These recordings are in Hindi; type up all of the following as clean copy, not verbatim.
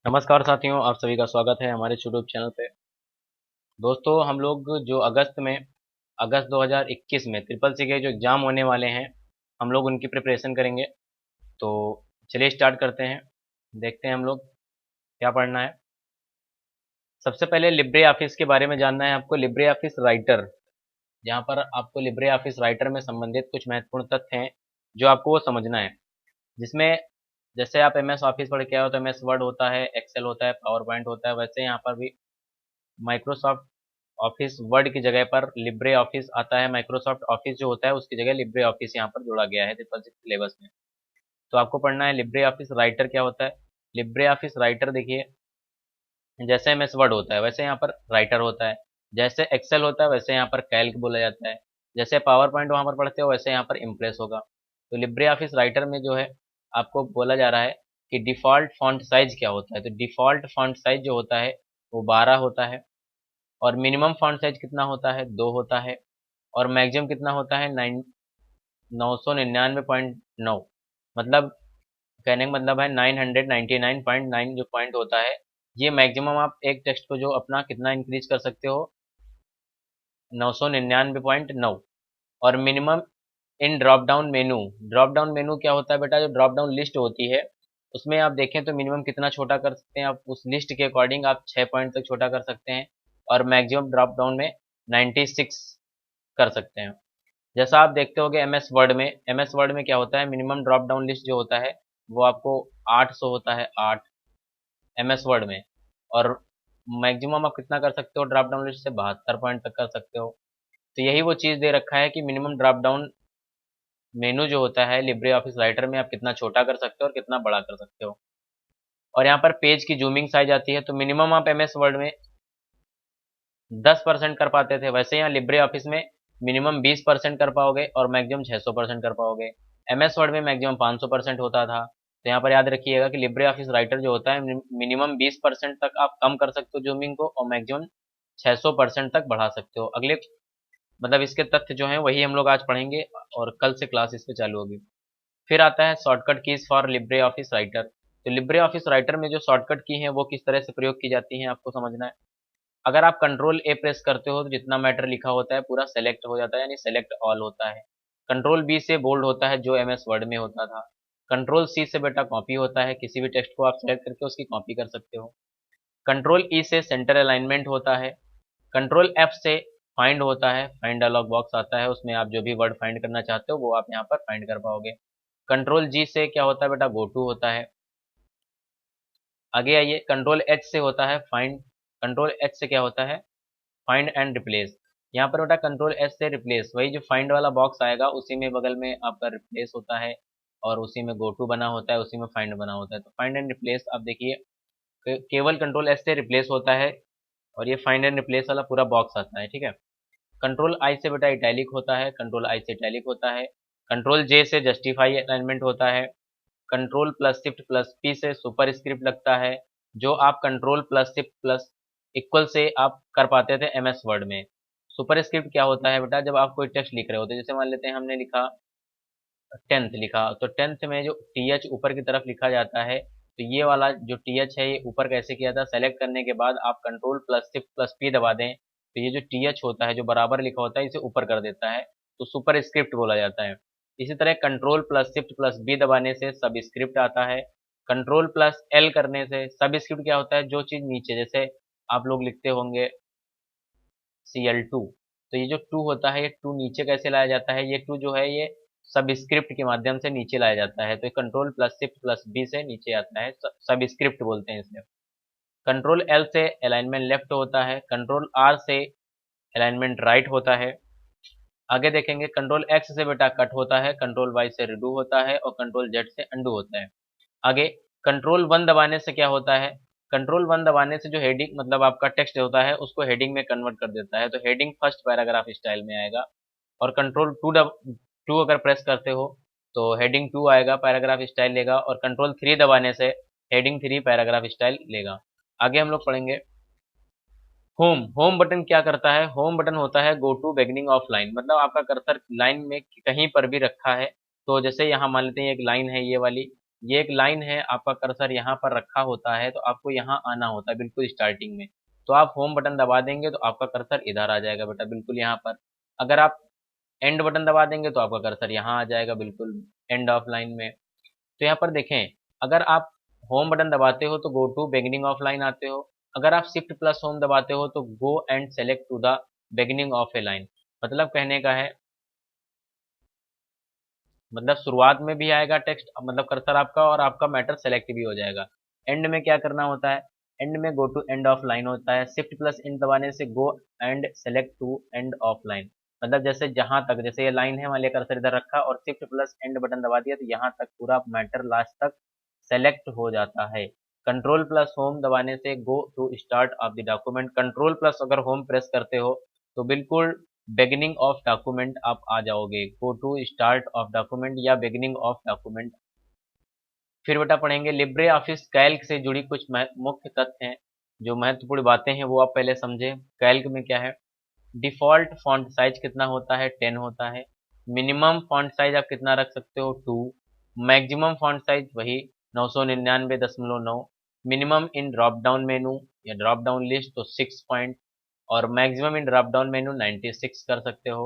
नमस्कार साथियों, आप सभी का स्वागत है हमारे यूट्यूब चैनल पे। दोस्तों, हम लोग जो अगस्त 2021 में ट्रिपल सी के जो एग्ज़ाम होने वाले हैं, हम लोग उनकी प्रिपरेशन करेंगे। तो चलिए स्टार्ट करते हैं। देखते हैं हम लोग क्या पढ़ना है। सबसे पहले लिब्रे ऑफिस के बारे में जानना है आपको। लिब्रे ऑफिस राइटर, जहाँ पर आपको लिब्रे ऑफिस राइटर में संबंधित कुछ महत्वपूर्ण तथ्य हैं जो आपको वो समझना है। जिसमें जैसे आप एम एस ऑफिस पढ़ के आए हो तो एम एस वर्ड होता है, एक्सेल होता है, पावर पॉइंट होता है, वैसे यहाँ पर भी माइक्रोसॉफ्ट ऑफिस वर्ड की जगह पर लिब्रे ऑफिस आता है। माइक्रोसॉफ्ट ऑफिस जो होता है उसकी जगह लिब्रे ऑफिस यहाँ पर जोड़ा गया है ट्रिपल सी सिलेबस में। तो आपको पढ़ना है लिब्रे ऑफिस राइटर क्या होता है। लिब्रे ऑफिस राइटर देखिए, जैसे एम एस वर्ड होता है वैसे यहाँ पर राइटर होता है। जैसे एक्सेल होता है वैसे यहाँ पर कैल्क बोला जाता है। जैसे पावर पॉइंट वहाँ पर पढ़ते हो वैसे यहाँ पर इम्प्रेस होगा। तो लिब्रे ऑफिस राइटर में जो है आपको बोला जा रहा है कि डिफ़ॉल्ट फॉन्ट साइज क्या होता है। तो डिफ़ॉल्ट फॉन्ट साइज जो होता है वो 12 होता है। और मिनिमम फॉन्ट साइज कितना होता है, 2 होता है। और मैक्सिमम कितना होता है, 999.9। मतलब कहने का मतलब है 999.9 जो पॉइंट होता है, ये मैक्सिमम आप एक टेक्स्ट को जो अपना कितना इंक्रीज कर सकते हो, 999.9। और minimum in drop down menu. Drop down menu क्या होता है बेटा, जो ड्रॉप डाउन लिस्ट होती है उसमें आप देखें तो मिनिमम कितना छोटा कर सकते हैं आप, उस लिस्ट के अकॉर्डिंग आप 6 पॉइंट तक छोटा कर सकते हैं। और मैक्सिमम ड्रॉप डाउन में 96 कर सकते हैं। जैसा आप देखते होगे एम एस वर्ड में क्या होता है, मिनिमम ड्रॉप डाउन लिस्ट जो होता है वो आपको 800 होता है, 8 एम एस वर्ड में। और मैक्सिमम आप कितना कर सकते हो ड्रॉप डाउन लिस्ट से, 72 पॉइंट तक कर सकते हो। तो यही वो चीज़ दे रखा है कि मिनिमम ड्रॉप डाउन मेनू जो होता है लिब्रे ऑफिस राइटर में, आप कितना छोटा कर सकते हो और कितना बड़ा कर सकते हो। और यहाँ पर पेज की जूमिंग साइज आती है। तो मिनिमम आप एम एस वर्ड में 10% कर पाते थे, वैसे यहाँ लिब्रे ऑफिस में मिनिमम 20% कर पाओगे और मैक्सिमम 600% कर पाओगे। एम एस वर्ड में मैक्सिमम 500% होता था। तो यहाँ पर याद रखिएगा कि लिब्रे ऑफिस राइटर जो होता है मिनिमम 20% तक आप कम कर सकते हो जूमिंग को, और मैक्सिमम 600% तक बढ़ा सकते हो। अगले मतलब इसके तथ्य जो हैं वही हम लोग आज पढ़ेंगे, और कल से क्लास इस पे चालू होगी। फिर आता है shortcut keys for Libre office writer. तो लिब्रे ऑफिस राइटर में जो शॉर्टकट की हैं वो किस तरह से प्रयोग की जाती हैं आपको समझना है। अगर आप कंट्रोल ए प्रेस करते हो तो जितना मैटर लिखा होता है पूरा सेलेक्ट हो जाता है, यानी सेलेक्ट ऑल होता है। कंट्रोल बी से बोल्ड होता है जो एम एस वर्ड में होता था। कंट्रोल सी से बेटा कॉपी होता है, किसी भी टेक्स्ट को आप सेलेक्ट करके उसकी कॉपी कर सकते हो। कंट्रोल ई से सेंटर अलाइनमेंट होता है। कंट्रोल एफ से फाइंड होता है, फाइंड डायलॉग बॉक्स आता है, उसमें आप जो भी वर्ड फाइंड करना चाहते हो वो आप यहाँ पर फाइंड कर पाओगे। कंट्रोल जी से क्या होता है बेटा, गो टू होता है। आगे आइए, कंट्रोल एच से होता है फाइंड। कंट्रोल एच से क्या होता है, फाइंड एंड रिप्लेस। यहाँ पर बेटा कंट्रोल एच से रिप्लेस, वही जो फाइंड वाला बॉक्स आएगा उसी में बगल में आपका रिप्लेस होता है, और उसी में गो टू बना होता है, उसी में फाइंड बना होता है। तो फाइंड एंड रिप्लेस आप देखिए, केवल कंट्रोल एच से रिप्लेस होता है, और ये फाइंड एंड रिप्लेस वाला पूरा बॉक्स आता है, ठीक है। कंट्रोल आई से बेटा इटैलिक होता है, कंट्रोल आई से इटैलिक होता है। कंट्रोल जे से जस्टिफाई अलाइनमेंट होता है। Control plus shift plus P से सुपर स्क्रिप्ट लगता है, जो आप control plus shift plus equal से आप कर पाते थे एम एस वर्ड में। सुपर स्क्रिप्ट क्या होता है बेटा, जब आप कोई टेक्स्ट लिख रहे होते हैं, जैसे मान लेते हैं हमने लिखा 10th लिखा, तो 10th में जो टी एच ऊपर की तरफ लिखा जाता है, तो ये वाला जो टी एच है ये ऊपर कैसे किया था, सेलेक्ट करने के बाद आप control plus shift plus P दबा दें तो ये जो टी एच होता है जो बराबर लिखा होता है इसे ऊपर कर देता है, तो सुपर स्क्रिप्ट बोला जाता है। इसी तरह control plus shift plus B दबाने से सब स्क्रिप्ट आता है। कंट्रोल प्लस एल करने से सब स्क्रिप्ट क्या होता है, जो चीज़ नीचे, जैसे आप लोग लिखते होंगे CL2, तो ये जो टू होता है ये टू नीचे कैसे लाया जाता है, ये टू जो है ये सब स्क्रिप्ट के माध्यम से नीचे लाया जाता है। तो control plus shift plus B से नीचे आता है, सब स्क्रिप्ट बोलते हैं इसे। कंट्रोल एल से अलाइनमेंट लेफ्ट होता है। कंट्रोल आर से अलाइनमेंट राइट होता है। आगे देखेंगे, कंट्रोल एक्स से बेटा कट होता है, कंट्रोल वाई से रिडू होता है, और कंट्रोल जेड से अंडू होता है। आगे कंट्रोल वन दबाने से क्या होता है, कंट्रोल वन दबाने से जो हेडिंग मतलब आपका टेक्स्ट होता है उसको हेडिंग में कन्वर्ट कर देता है, तो हेडिंग फर्स्ट पैराग्राफ स्टाइल में आएगा। और कंट्रोल टू अगर प्रेस करते हो तो हेडिंग टू आएगा, पैराग्राफ स्टाइल लेगा। और कंट्रोल थ्री दबाने से हेडिंग थ्री पैराग्राफ स्टाइल लेगा। आगे हम लोग पढ़ेंगे होम। होम बटन क्या करता है, होम बटन होता है go to beginning of line, मतलब आपका कर्सर लाइन में कहीं पर भी रखा है, तो जैसे यहाँ मान लेते हैं एक लाइन है ये वाली, ये एक लाइन है, आपका कर्सर यहाँ पर रखा होता है तो आपको यहाँ आना होता है बिल्कुल स्टार्टिंग में। तो आप होम बटन दबा देंगे तो आपका कर्सर इधर आ जाएगा बेटा, बिल्कुल यहाँ पर। अगर आप एंड बटन दबा देंगे तो आपका कर्सर यहाँ आ जाएगा बिल्कुल एंड ऑफ लाइन में। तो यहाँ पर देखें, अगर आप होम बटन दबाते हो तो go to beginning of line आते हो। अगर आप शिफ्ट प्लस होम दबाते हो तो go and select to the beginning of a line. मतलब कहने का है, मतलब शुरुआत में भी आएगा टेक्स्ट, मतलब कर्सर आपका, और आपका मैटर सेलेक्ट भी हो जाएगा। एंड में क्या करना होता है, एंड में go to end of line होता है। शिफ्ट प्लस एंड दबाने से go and select to end of line. मतलब जैसे जहां तक, जैसे ये लाइन है, मान लिया कर्सर इधर रखा और शिफ्ट प्लस एंड बटन दबा दिया तो यहाँ तक पूरा मैटर लास्ट तक सेलेक्ट हो जाता है। कंट्रोल प्लस होम दबाने से go to start of the document. Control plus अगर होम प्रेस करते हो तो बिल्कुल बिगिनिंग ऑफ डॉक्यूमेंट आप आ जाओगे, go to start of document या बिगिनिंग ऑफ डॉक्यूमेंट। फिर बेटा पढ़ेंगे लिब्रे ऑफिस कैल्क से जुड़ी कुछ मुख्य तथ्य हैं, जो महत्वपूर्ण बातें हैं वो आप पहले समझें। कैल्क में क्या है, डिफॉल्ट फॉन्ट साइज कितना होता है, 10 होता है। मिनिमम फॉन्ट साइज आप कितना रख सकते हो, 2। मैक्सिमम फॉन्ट साइज वही 999.9। Minimum in drop down menu या ड्रॉप डाउन लिस्ट तो 6 पॉइंट, और maximum in drop down menu 96 कर सकते हो।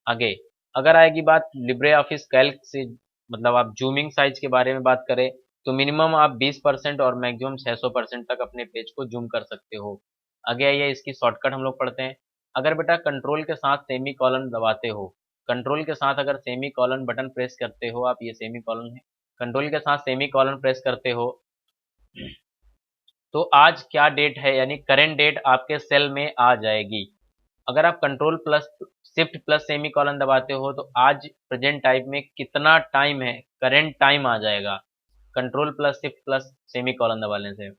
आगे अगर आएगी बात लिब्रे ऑफिस कैल्क से, मतलब आप जूमिंग साइज के बारे में बात करें तो मिनिमम आप 20% और मैक्सिमम 600% तक अपने पेज को जूम कर सकते हो। आगे आइए इसकी शॉर्टकट हम लोग पढ़ते हैं। अगर बेटा कंट्रोल के साथ सेमी कॉलन दबाते हो, कंट्रोल के साथ अगर सेमी कॉलन बटन प्रेस करते हो आप, ये सेमी कॉलन है, कंट्रोल के साथ सेमी कॉलन प्रेस करते हो तो आज क्या डेट है, यानी करेंट डेट आपके सेल में आ जाएगी। अगर आप control plus shift plus semi colon दबाते हो तो आज प्रेजेंट टाइम में कितना टाइम है, करेंट टाइम आ जाएगा control plus shift plus semicolon दबाने से।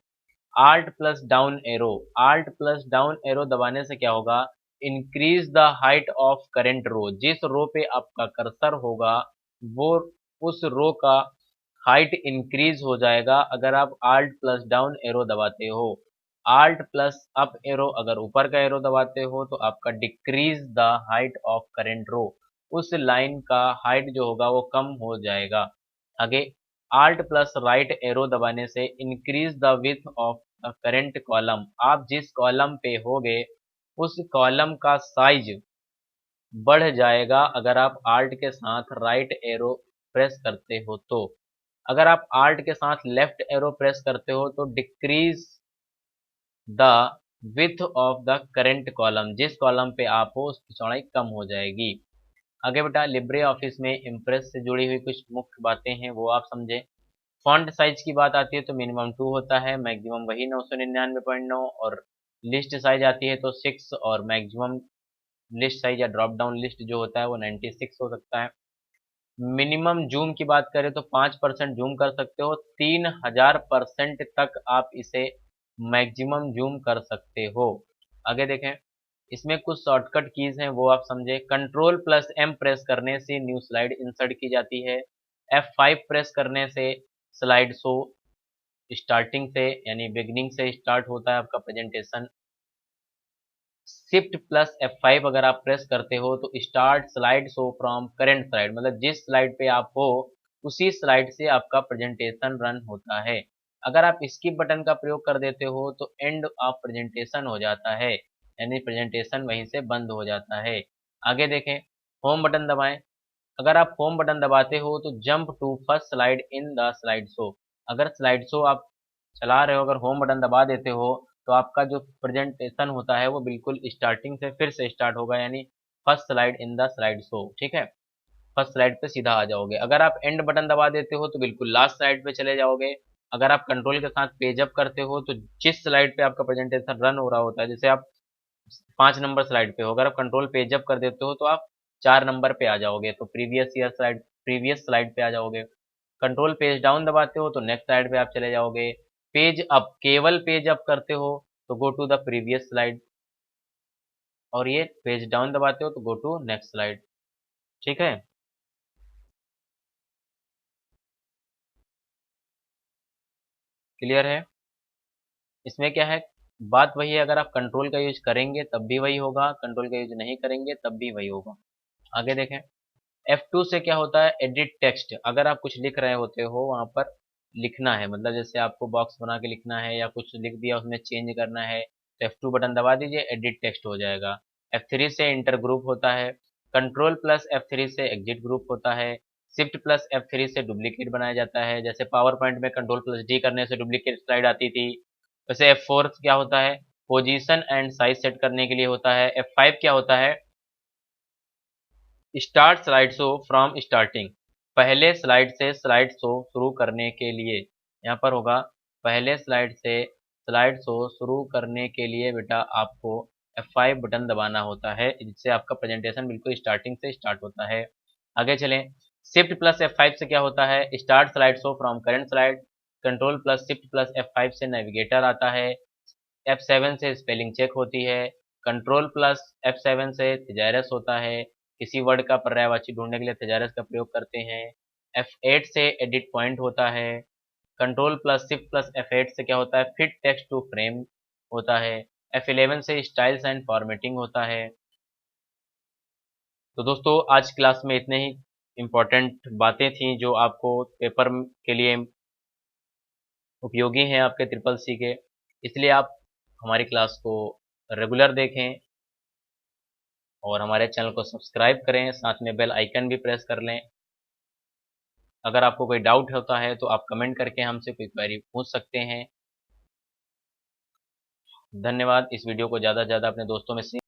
Alt plus down arrow, alt plus down arrow दबाने से क्या होगा, increase the height of current row. जिस रो पे आपका कर्सर होगा वो, उस रो का हाइट इंक्रीज हो जाएगा अगर आप आल्ट प्लस डाउन एरो दबाते हो। आल्ट प्लस अप एरो, अगर ऊपर का एरो दबाते हो तो आपका decrease the height of current row, उस लाइन का हाइट जो होगा वो कम हो जाएगा। आगे आल्ट प्लस राइट एरो दबाने से increase the width of the current column. आप जिस कॉलम पे होगे उस कॉलम का साइज बढ़ जाएगा अगर आप आल्ट के साथ राइट एरो प्रेस करते हो तो। अगर आप आल्ट के साथ लेफ्ट एरो प्रेस करते हो तो decrease the width of the current column, जिस कॉलम पे आप हो उसकी चौड़ाई कम हो जाएगी। आगे बेटा लिब्रे ऑफिस में इम्प्रेस से जुड़ी हुई कुछ मुख्य बातें हैं वो आप समझें। फॉन्ट साइज की बात आती है तो मिनिमम 2 होता है, मैक्सिमम वही 999.9, और लिस्ट साइज आती है तो 6, और मैक्सिमम लिस्ट साइज या ड्रॉप डाउन लिस्ट जो होता है वो 96 हो सकता है। मिनिमम जूम की बात करें तो 5% जूम कर सकते हो, 3000% तक आप इसे मैक्सिमम जूम कर सकते हो। आगे देखें, इसमें कुछ शॉर्टकट कीज हैं वो आप समझे। कंट्रोल प्लस एम प्रेस करने से न्यू स्लाइड इंसर्ट की जाती है। F5 प्रेस करने से स्लाइड शो स्टार्टिंग से यानी बिगनिंग से स्टार्ट होता है आपका प्रेजेंटेशन। शिफ्ट प्लस F5 अगर आप प्रेस करते हो तो start slide show from current slide, मतलब जिस स्लाइड पे आप हो उसी स्लाइड से आपका प्रेजेंटेशन रन होता है। अगर आप स्किप बटन का प्रयोग कर देते हो तो एंड ऑफ प्रेजेंटेशन हो जाता है, यानी प्रेजेंटेशन वहीं से बंद हो जाता है। आगे देखें, होम बटन दबाएं। अगर आप होम बटन दबाते हो तो jump to first slide in the slide show. अगर स्लाइड शो आप चला रहे हो, अगर होम बटन दबा देते हो तो आपका जो प्रेजेंटेशन होता है वो बिल्कुल स्टार्टिंग से फिर से स्टार्ट होगा, यानी first slide in the slide show. ठीक है, फर्स्ट स्लाइड पे सीधा आ जाओगे। अगर आप एंड बटन दबा देते हो तो बिल्कुल लास्ट स्लाइड पे चले जाओगे। अगर आप कंट्रोल के साथ पेज अप करते हो तो जिस स्लाइड पे आपका प्रेजेंटेशन रन हो रहा होता है, जैसे आप 5 नंबर स्लाइड पे हो, अगर आप कंट्रोल पेज अप कर देते हो तो आप 4 नंबर पे आ जाओगे, तो previous year slide, previous slide पे आ जाओगे। कंट्रोल पेज डाउन दबाते हो तो नेक्स्ट स्लाइड पे आप चले जाओगे। पेज अप, केवल पेज अप करते हो तो go to the previous slide, और ये पेज डाउन दबाते हो तो गो टू नेक्स्ट स्लाइड। ठीक है, क्लियर है। इसमें क्या है, बात वही है, अगर आप कंट्रोल का यूज करेंगे तब भी वही होगा, कंट्रोल का यूज नहीं करेंगे तब भी वही होगा। आगे देखें, F2 से क्या होता है, एडिट टेक्स्ट। अगर आप कुछ लिख रहे होते हो वहां पर लिखना है, मतलब जैसे आपको बॉक्स बना के लिखना है या कुछ लिख दिया उसमें चेंज करना है तो F2 बटन दबा दीजिए, एडिट टेक्स्ट हो जाएगा। F3 से इंटर ग्रुप होता है, कंट्रोल प्लस F3 से एग्जिट ग्रुप होता है, शिफ्ट प्लस F3 से डुप्लीकेट बनाया जाता है। जैसे पावर पॉइंट में कंट्रोल प्लस डी करने से डुप्लीकेट स्लाइड आती थी, वैसे F4 क्या होता है, पोजीशन एंड साइज सेट करने के लिए होता है। F5 क्या होता है, start slide show from starting, पहले स्लाइड से स्लाइड शो शुरू करने के लिए। यहाँ पर होगा पहले स्लाइड से स्लाइड शो शुरू करने के लिए बेटा आपको F5 बटन दबाना होता है, जिससे आपका प्रेजेंटेशन बिल्कुल स्टार्टिंग से स्टार्ट होता है। आगे चलें, शिफ्ट प्लस F5 से क्या होता है, start slide show from current slide, control plus shift plus F5 से नेविगेटर आता है, F7 से स्पेलिंग चेक होती है, कंट्रोल प्लस F7 से थिजारस होता है, किसी वर्ड का पर्यायवाची ढूंढने के लिए थिजारस का प्रयोग करते हैं। F8 से एडिट पॉइंट होता है, control plus shift plus F8 से क्या होता है, फिट टेक्स्ट टू फ्रेम होता है। F11 से स्टाइल्स एंड फॉर्मेटिंग होता है। तो दोस्तों आज क्लास में इतने ही इम्पोर्टेंट बातें थी जो आपको पेपर के लिए उपयोगी हैं आपके ट्रिपल सी के, इसलिए आप हमारी क्लास को रेगुलर देखें और हमारे चैनल को सब्सक्राइब करें, साथ में बेल आइकन भी प्रेस कर लें। अगर आपको कोई डाउट होता है तो आप कमेंट करके हमसे कोई क्वेरी पूछ सकते हैं। धन्यवाद। इस वीडियो को ज़्यादा से ज़्यादा अपने दोस्तों में